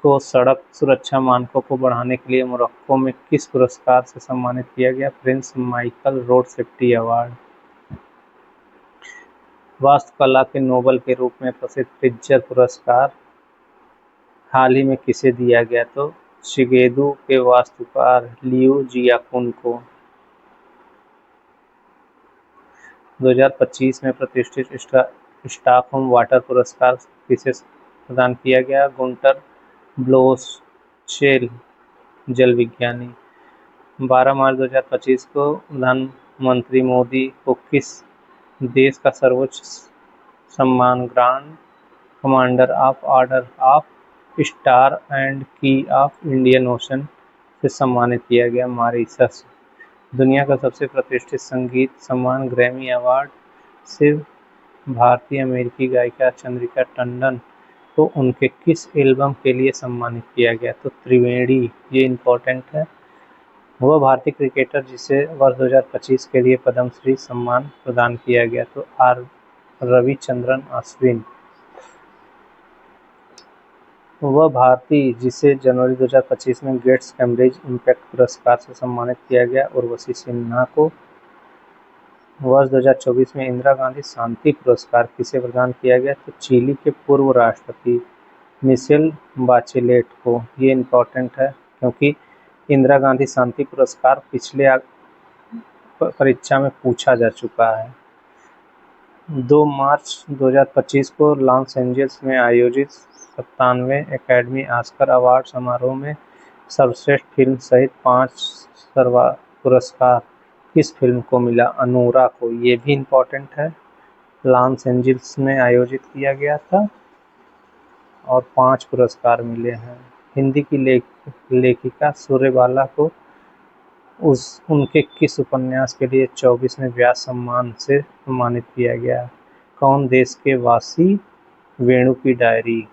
को सड़क सुरक्षा मानकों को बढ़ाने के लिए मोरक्को में किस पुरस्कार से सम्मानित किया गया? Prince Michael road safety award. वास्तुकला के नोबल के रूप में प्रसिद्ध प्रिट्जर पुरस्कार हाल ही में किसे दिया गया? तो शिगेदू के वास्तुकार लियू जियाकुन को। 2025 में प्रतिष्ठित स्टॉकहोम वाटर पुरस्कार किसे प्रदान किया गया? गुंटर ब्लोचेल जल विज्ञानी। 12 मार्च 2025 को प्रधानमंत्री मोदी को किस देश का सर्वोच्च सम्मान grand commander of order of star and की ऑफ इंडियन ओशन से सम्मानित किया गया? मॉरिशस। दुनिया का सबसे प्रतिष्ठित संगीत सम्मान ग्रैमी अवार्ड से भारतीय अमेरिकी गायिका चंद्रिका टंडन को उनके किस एल्बम के लिए सम्मानित किया गया? तो त्रिवेणी। ये इम्पोर्टेंट है। वह भारतीय क्रिकेटर जिसे वर्ष 2025 के लिए पद्मश्री सम्मान प्रदान किया गया? तो आर रविचंद्रन अश्विन। वह भारतीय जिसे जनवरी 2025 में गेट्स कैम्ब्रिज इम्पैक्ट पुरस्कार से सम्मानित किया गया? उर्वशी सिन्हा को। वर्ष 2024 में इंदिरा गांधी शांति पुरस्कार किसे प्रदान किया गया? तो चिली के पूर्व राष्ट्रपति मिशेल बाचेलेट को। ये इम्पोर्टेंट है क्योंकि इंदिरा गांधी शांति पुरस्कार पिछले परीक्षा में पूछा जा चुका है। 2 मार्च 2025 को लॉस एंजल्स में आयोजित 97वें एकेडमी ऑस्कर अवार्ड समारोह में सर्वश्रेष्ठ फिल्म सहित 5 पुरस्कार किस फिल्म को मिला? अनोरा को। ये भी इम्पोर्टेंट है। लॉस एंजल्स में आयोजित किया गया था और 5 पुरस्कार मिले हैं। हिंदी की लेखिका सूर्यबाला को उनके किस उपन्यास के लिए 24वें व्यास सम्मान से सम्मानित किया गया? कौन देश के वासी? वेणु की डायरी।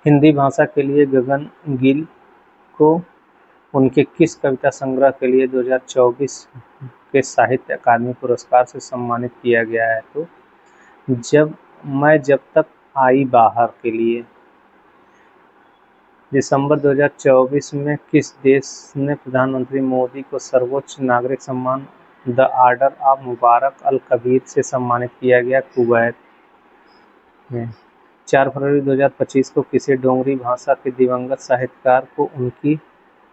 हिंदी भाषा के लिए गगन गिल को उनके किस कविता संग्रह के लिए 2024 के साहित्य अकादमी पुरस्कार से सम्मानित किया गया है? तो जब तक आई बाहर के लिए। दिसंबर 2024 में किस देश ने प्रधानमंत्री मोदी को सर्वोच्च नागरिक सम्मान द ऑर्डर ऑफ मुबारक अल कबीर से सम्मानित किया गया? कुवैत में। 4 फरवरी 2025 को किसी डोगरी भाषा के दिवंगत साहित्यकार को उनकी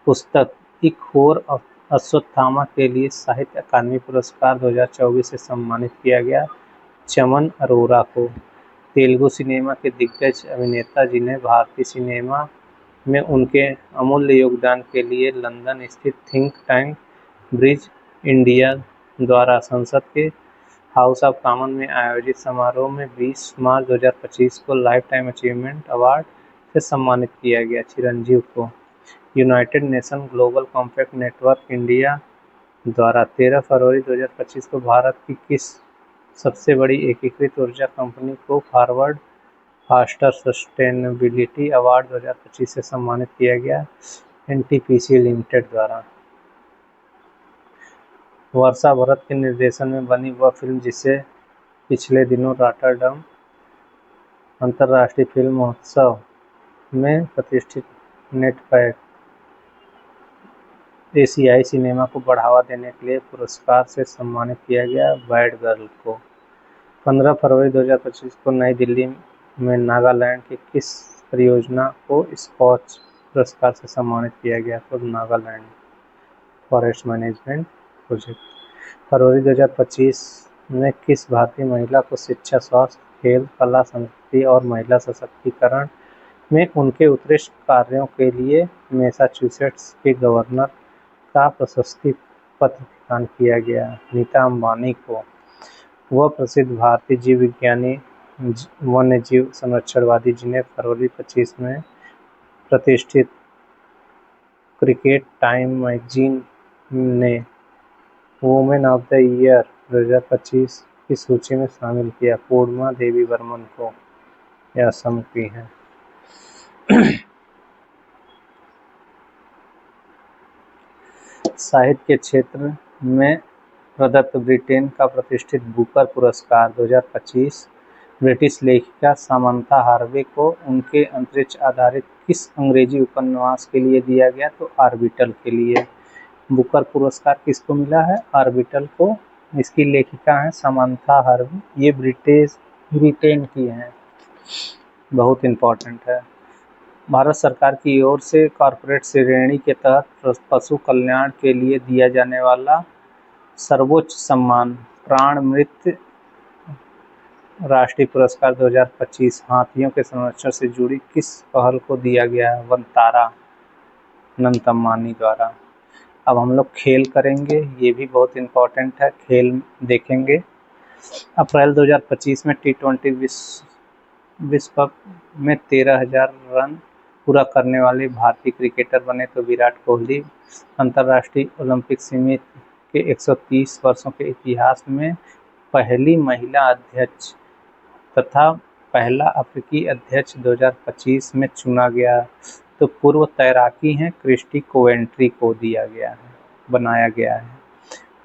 पुस्तक एक और अश्वत्थामा के लिए साहित्य अकादमी पुरस्कार 2024 से सम्मानित किया गया? चमन अरोरा को। तेलुगु सिनेमा के दिग्गज अभिनेता जिन्हें भारतीय सिनेमा में उनके अमूल्य योगदान के लिए लंदन स्थित थिंक टैंक ब्रिज इंडिया द्वारा संसद के हाउस ऑफ कॉमन में आयोजित समारोह में 20 मार्च 2025 को लाइफ टाइम अचीवमेंट अवार्ड से सम्मानित किया गया? चिरंजीव को। United nation global compact network India द्वारा 13 फरवरी 2025 को भारत की किस सबसे बड़ी एकीकृत ऊर्जा कंपनी को फॉरवर्ड फास्टर सस्टेनेबिलिटी अवार्ड 2025 से सम्मानित किया गया? एनटीपीसी लिमिटेड द्वारा। वर्षा भरत के निर्देशन में बनी वह फिल्म जिसे पिछले दिनों रॉटरडम अंतर्राष्ट्रीय फिल्म महोत्सव में प्रतिष्ठित नेटपैक एशियाई सिनेमा को बढ़ावा देने के लिए पुरस्कार से सम्मानित किया गया? बैड गर्ल को। 15 फरवरी 2025 को नई दिल्ली में नागालैंड की किस परियोजना को स्कॉच पुरस्कार से सम्मानित किया गया? तो नागालैंड फॉरेस्ट मैनेजमेंट प्रोजेक्ट। फरवरी 2025 में किस भारतीय महिला को शिक्षा, स्वास्थ्य, खेल, कला, संस्कृति और महिला सशक्तिकरण में उनके उत्कृष्ट कार्यों के लिए मैसाचुसेट्स के गवर्नर का प्रशस्ति पत्र प्रदान किया गया? नीता अंबानी को। वह प्रसिद्ध भारतीय जीव विज्ञानी वन्यजीव संरक्षणवादी जिन्हें फरवरी 25 में प्रतिष्ठित क्रिकेट टाइम मैगजीन ने वुमेन ऑफ द ईयर 2025 की सूची में शामिल किया? पूर्णिमा देवी बर्मन को। यह असम की है। साहित्य के क्षेत्र में प्रदत्त ब्रिटेन का प्रतिष्ठित बुकर पुरस्कार 2025 ब्रिटिश लेखिका सामंथा हार्वे को उनके अंतरिक्ष आधारित किस अंग्रेजी उपन्यास के लिए दिया गया? तो ऑर्बिटल के लिए। बुकर पुरस्कार किसको मिला है? ऑर्बिटल को। इसकी लेखिका हैं सामंथा हार्वे। ये ब्रिटेन की हैं। बहुत इम्पोर्टेंट है। भारत सरकार की ओर से कॉर्पोरेट श्रेणी के तहत पशु कल्याण के लिए दिया जाने वाला सर्वोच्च सम्मान प्राणमृत राष्ट्रीय पुरस्कार 2025 हाथियों के संरक्षण से जुड़ी किस पहल को दिया गया है? वनतारा नंतम्मानी द्वारा। अब हम लोग खेल करेंगे, ये भी बहुत इम्पोर्टेंट है, खेल देखेंगे। अप्रैल 2025 में T20 विश्व कप में 13,000 रन पूरा करने वाले भारतीय क्रिकेटर बने तो विराट कोहली। अंतर्राष्ट्रीय ओलंपिक समिति के 130 वर्षों के इतिहास में पहली महिला अध्यक्ष तथा पहला अफ्रीकी अध्यक्ष 2025 में चुना गया तो पूर्व तैराकी हैं क्रिस्टी कोवेंट्री को बनाया गया है।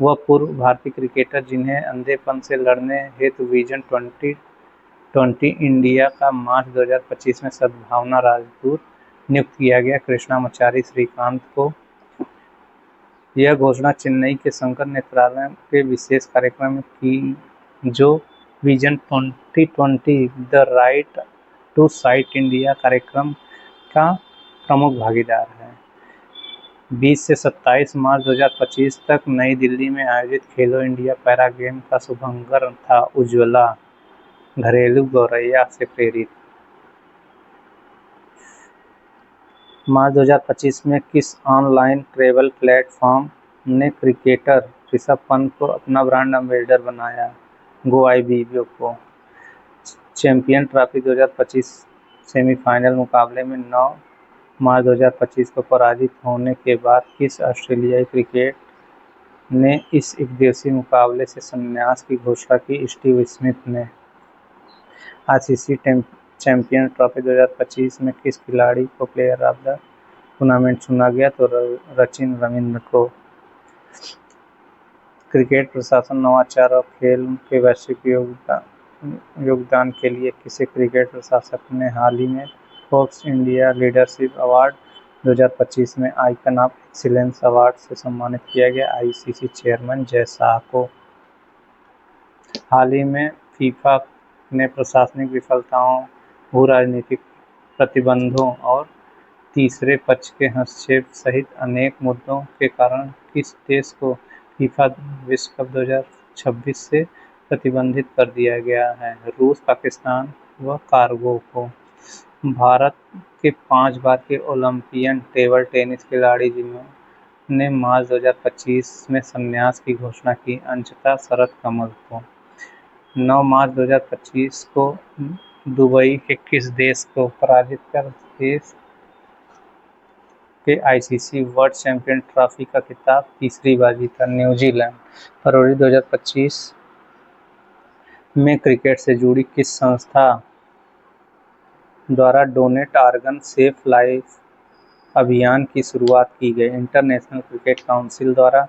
वह पूर्व भारतीय क्रिकेटर जिन्हें अंधेपन से लड़ने हेतु विजन 2020 इंडिया का मार्च 2025 में सद्भावना राजदूत नियुक्त किया गया कृष्णामाचारी श्रीकांत को। यह घोषणा चेन्नई के शंकर नेत्रालय के विशेष कार्यक्रम में की जो vision 2020 the right to sight India कार्यक्रम का प्रमुख भागीदार है। 20 से 27 मार्च 2025 तक नई दिल्ली में आयोजित खेलो इंडिया पैरा गेम का शुभारंभ था उज्ज्वला घरेलू गौरैया से प्रेरित। मार्च 2025 में किस ऑनलाइन ट्रैवल प्लेटफॉर्म ने क्रिकेटर ऋषभ पंत को अपना ब्रांड एम्बेसडर बनाया? गोआईबीबो को। चैंपियन ट्रॉफी 2025 सेमीफाइनल मुकाबले में 9 मार्च 2025 को पराजित होने के बाद किस ऑस्ट्रेलियाई क्रिकेटर ने इस एकदिवसीय मुकाबले से संन्यास की घोषणा की? स्टीव स्मिथ ने। आईसीसी चैंपियन ट्रॉफी 2025 में किस खिलाड़ी को प्लेयर ऑफ द टूर्नामेंट चुना गया? तो सचिन रविंद्र को। क्रिकेट प्रशासन, नवाचार और खेल के वैश्विक योगदान के लिए किसे क्रिकेट प्रशासक ने हाल ही में फोर्ब्स इंडिया लीडरशिप अवार्ड 2025 में आइकन ऑफ एक्सीलेंस अवार्ड से सम्मानित किया गया। आईसीसी चेयरमैन जय शाह को हाल ही में फीफा ने प्रशासनिक विफलताओं, भू-राजनीतिक प्रतिबंधों और तीसरे पक्ष के हस्तक्षेप सहित अनेक मुद्दों के कारण किस देश को फीफा विश्व कप 2026 से प्रतिबंधित कर दिया गया है? रूस, पाकिस्तान व कांगो को। भारत के 5 बार के ओलंपियन टेबल टेनिस खिलाड़ी जिन्होंने मार्च 2025 में संन्यास की घोषणा की, अंकिता शरत कमल को 9 मार्च 2025 को दुबई के किस देश को पराजित कर देश के आईसीसी वर्ल्ड चैंपियन ट्रॉफी का खिताब तीसरी बार जीता? न्यूजीलैंड। फरवरी 2025 में क्रिकेट से जुड़ी किस संस्था द्वारा डोनेट ऑर्गन सेव लाइफ अभियान की शुरुआत की गई? इंटरनेशनल क्रिकेट काउंसिल द्वारा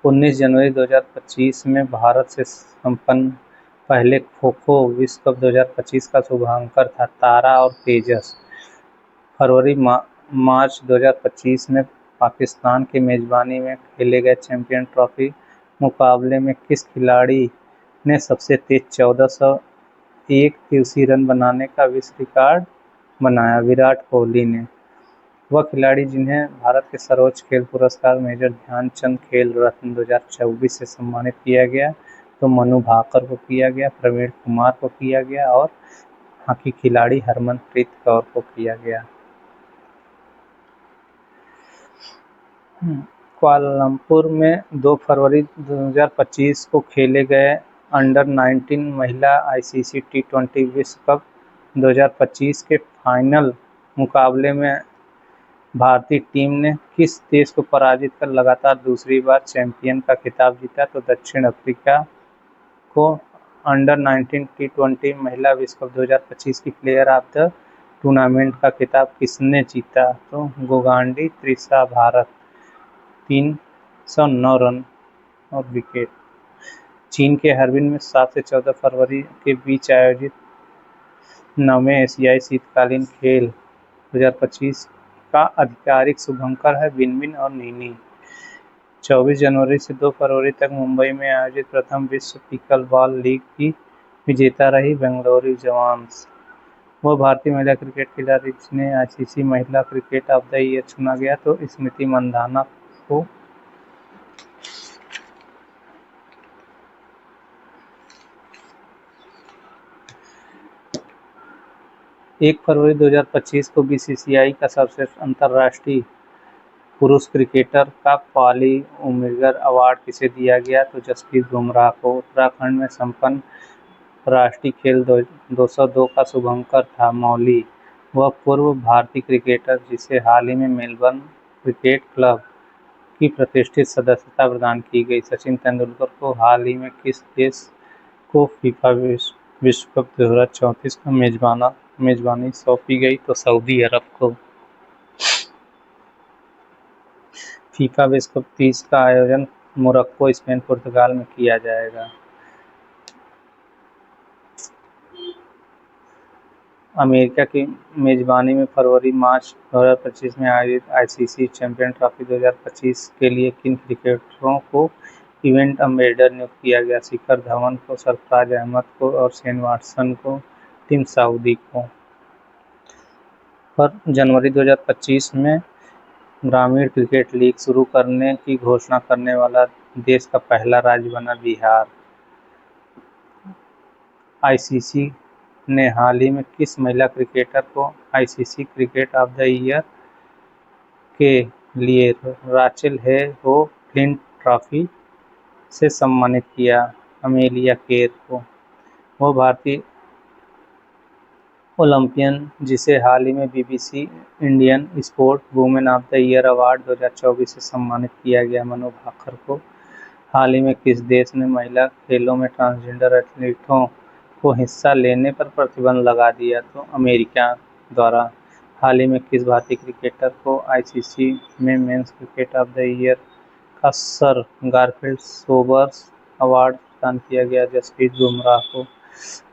19 जनवरी 2025 में भारत से संपन्न पहले खो-खो विश्व कप 2025 का शुभारंभ था। तारा और तेजस। फरवरी मार्च 2025 में पाकिस्तान की मेजबानी में खेले गए चैंपियन ट्रॉफी मुकाबले में किस खिलाड़ी ने सबसे तेज 1401 दिवसीय रन बनाने का विश्व रिकॉर्ड बनाया? विराट कोहली ने। वह खिलाड़ी जिन्हें भारत के सर्वोच्च खेल पुरस्कार मेजर ध्यानचंद खेल रत्न 2024 से सम्मानित किया गया, तो मनु भाकर को किया गया, प्रवीण कुमार को किया गया और हॉकी खिलाड़ी हरमनप्रीत कौर को किया गया। कुआलालंपुर में 2 फरवरी 2025 को खेले गए अंडर-19 महिला आईसीसी टी20 विश्व कप 2025 के फाइनल मुकाबले में भारतीय टीम ने किस देश को पराजित कर लगातार दूसरी बार चैंपियन का खिताब जीता? तो दक्षिण अफ्रीका को। अंडर-19 टी20 महिला विश्व कप 2025 की प्लेयर ऑफ द टूर्नामेंट का खिताब किसने जीता? तो गोगांडी त्रिशा भारत 309 रन और विकेट। चीन के हार्बिन में 7 से 14 फरवरी के बीच आयोजित 9वें एशियाई शीतकालीन खेल 2025 का आधिकारिक शुभंकर है बिनबिन और नीनी। 24 जनवरी से 2 फरवरी तक मुंबई में आयोजित प्रथम विश्व पिकल बॉल लीग की विजेता रही बेंगलुरु जवान्स। वह भारतीय महिला क्रिकेट खिलाड़ी जिन्हें आईसीसी महिला क्रिकेट ऑफ द ईयर चुना गया, तो स्मृति मंधाना को। 1 फरवरी 2025 को बीसीसीआई का सर्वश्रेष्ठ अंतर्राष्ट्रीय पुरुष क्रिकेटर का पाली उमिगर अवार्ड किसे दिया गया? तो जसप्रीत बुमराह को। उत्तराखंड में संपन्न राष्ट्रीय खेल 202 का शुभंकर था मौली। वह पूर्व भारतीय क्रिकेटर जिसे हाल ही में मेलबर्न क्रिकेट क्लब की प्रतिष्ठित सदस्यता प्रदान की गई। सचिन तेंदुलकर को हाल ही में किस देश को फीफा विश्व कप 2034 का मेजबानी सौंपी गई? तो सऊदी अरब को। फीफा विश्व कप 30 का आयोजन मोरक्को, स्पेन, पुर्तगाल में किया जाएगा। अमेरिका की मेजबानी में फरवरी-मार्च 2025 में आयोजित आईसीसी चैंपियन ट्रॉफी 2025 के लिए किन क्रिकेटरों को इवेंट एम्बेसडर नियुक्त किया गया? शिखर धवन को, सरफराज अहमद को और शेन वाटसन को। टीम सऊदी को। जनवरी 2025 में ग्रामीण क्रिकेट लीग शुरू करने की घोषणा करने वाला देश का पहला राज्य बना बिहार। आईसीसी ने हाल ही में किस महिला क्रिकेटर को ICC cricket of the year के लिए राचेल हो फ्लिंट ट्रॉफी से सम्मानित किया? अमेलिया केर को। वो भारतीय ओलंपियन जिसे हाल ही में BBC Indian sport women of the year award 2024 से सम्मानित किया गया? मनु भाकर को। हाल ही में किस देश ने महिला खेलों में ट्रांसजेंडर एथलीटों को हिस्सा लेने पर प्रतिबंध लगा दिया? तो अमेरिका द्वारा। हाल ही में किस भारतीय क्रिकेटर को आईसीसी में men's cricket of the year का सर गारफील्ड सोबर्स अवार्ड प्रदान किया गया? जसप्रीत बुमराह को।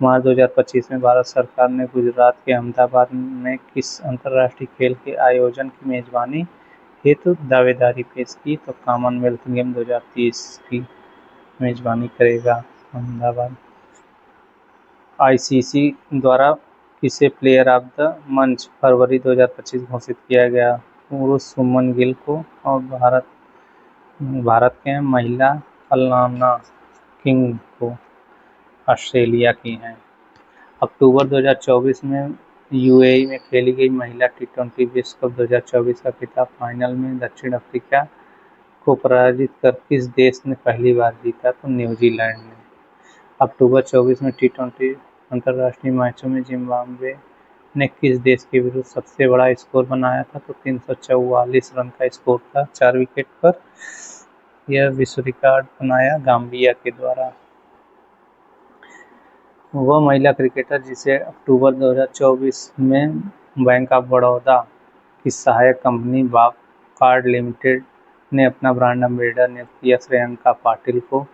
मार्च 2025 में भारत सरकार ने गुजरात के अहमदाबाद में किस अंतर्राष्ट्रीय खेल के आयोजन की मेजबानी हेतु दावेदारी पेश की? तो कॉमनवेल्थ गेम 2030 की मेजबानी करेगा अहमदाबाद। आईसीसी द्वारा किसे प्लेयर ऑफ द मंथ फरवरी 2025 घोषित किया गया? पुरुष शुभमन गिल को और भारत के महिला अलाना किंग को ऑस्ट्रेलिया की हैं। अक्टूबर 2024 में यूएई में खेली गई महिला टी20 विश्व कप 2024 का खिताब फाइनल में दक्षिण अफ्रीका को पराजित कर किस देश ने पहली बार जीता? तो न्यूजीलैंड ने। अक्टूबर 24 में टी20 अंतर्राष्ट्रीय मैचों में जिम्बाब्वे ने किस देश के विरुद्ध सबसे बड़ा स्कोर बनाया था? तो 344 रन का स्कोर था 4 विकेट पर। यह विश्व रिकॉर्ड बनाया गाम्बिया के द्वारा। वह महिला क्रिकेटर जिसे अक्टूबर 2024 में बैंक ऑफ बड़ौदा की सहायक कंपनी वॉकहार्ट लिमिटेड ने अपना ब्रांड एम्बेसडर नियुक्त किया? श्रेयंका पाटिल को।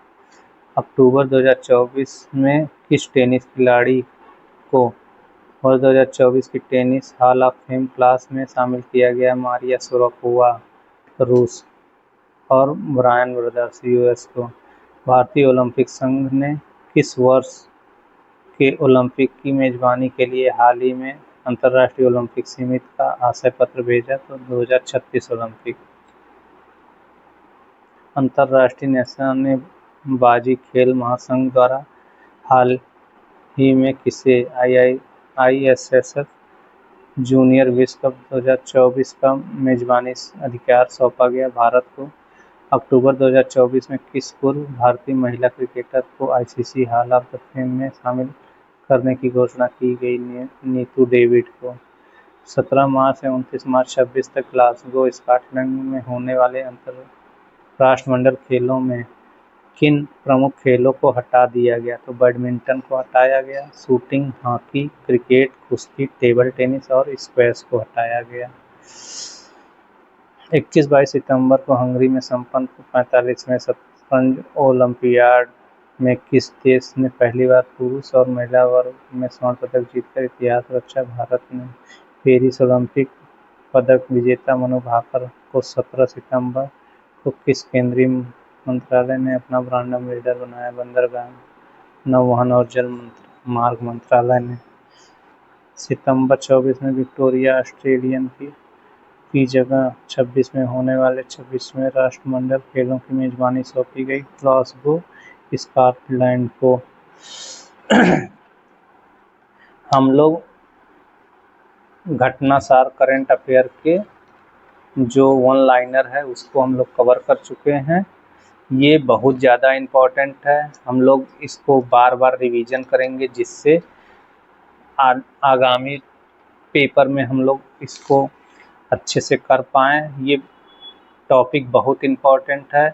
अक्टूबर 2024 में किस टेनिस खिलाड़ी को वर्ष 2024 की tennis hall of fame class में शामिल किया गया? मारिया शरापोवा रूस और ब्रायन ब्रदर्स यूएस को। भारतीय ओलंपिक संघ ने किस वर्ष के ओलंपिक की मेजबानी के लिए हाल ही में अंतर्राष्ट्रीय ओलंपिक समिति का आशय पत्र भेजा? तो 2036 ओलंपिक। अंतर्राष्ट्रीय निशानेबाजी खेल महासंघ द्वारा हाल ही में किसे आईएसएसएफ जूनियर विश्व कप 2024 का मेजबानी अधिकार सौंपा गया? भारत को। अक्टूबर 2024 में किस पूर्व भारतीय महिला क्रिकेटर को ICC hall of the fame में शामिल करने की घोषणा की गई? नीतू डेविड को। 17 मार्च से 29 मार्च 26 तक ग्लासगो स्कॉटलैंड में होने वाले राष्ट्रमंडल खेलों में किन प्रमुख खेलों को हटा दिया गया? तो बैडमिंटन को हटाया गया, शूटिंग, हॉकी, क्रिकेट, कुश्ती, टेबल टेनिस और स्क्वैश को हटाया गया। 21-22 सितंबर को हंगरी में संपन्न 45वें शतरंज ओलंपियाड में किस देश ने पहली बार पुरुष और महिला वर्ग में स्वर्ण पदक जीतकर इतिहास रचा? भारत ने। पेरिस ओलंपिक पदक विजेता मनु भाकर को 17 सितंबर को किस केंद्रीय मंत्रालय ने अपना ब्रांड एम्बेसडर बनाया? बंदरगाह, नौवहन और जल मार्ग मंत्रालय ने। सितंबर 24 में विक्टोरिया ऑस्ट्रेलियन की जगह 26 में होने वाले 26वें राष्ट्रमंडल खेलों की मेजबानी सौंपी गई ग्लासगो स्कॉटलैंड को। हम लोग घटनासार करंट अफेयर के जो वन लाइनर है उसको हम लोग कवर कर चुके हैं। ये बहुत ज़्यादा इम्पोर्टेंट है, हम लोग इसको बार बार रिवीजन करेंगे जिससे आगामी पेपर में हम लोग इसको अच्छे से कर पाएँ। ये टॉपिक बहुत इम्पोर्टेंट है,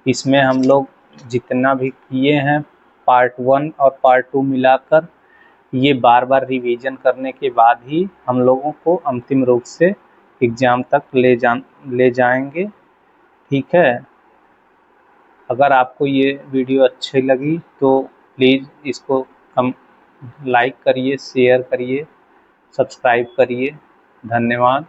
इसमें हम लोग जितना भी किए हैं पार्ट 1 और पार्ट 2 मिलाकर ये बार बार रिवीजन करने के बाद ही हम लोगों को अंतिम रूप से एग्ज़ाम तक ले जाएंगे। ठीक है, अगर आपको ये वीडियो अच्छी लगी तो प्लीज़ इसको लाइक करिए, शेयर करिए, सब्सक्राइब करिए। धन्यवाद।